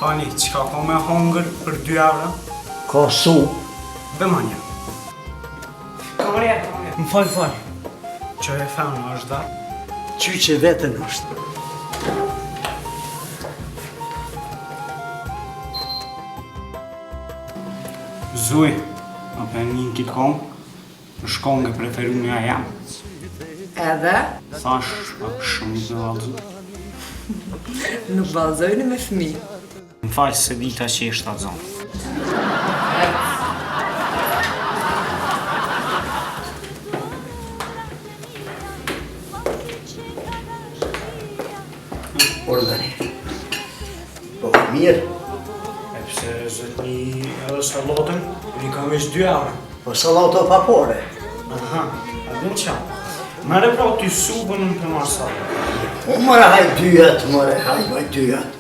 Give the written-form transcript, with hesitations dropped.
Fani, qka ka me hongër për 2 euro? Ka sup. Bëmanja. Kamerja. Më falë. Që e femnë është da? Qyqe vetën është. Zuj, a për një kitë kongë, është kongë e preferumja jam. Edhe? Thash, shumë të valëzu. Nuk vallëzojnë me fëmi. Më falë se dita që e shtatë zonë. Ordani. Po, mirë. E pse zëtni edhe salatën, i kam veç 2 euro. Po salato papore. Aha, a din qa? Mere pra ty supën në për masalë. Po mëre haj 2 jetë, mëre haj 2 jetë.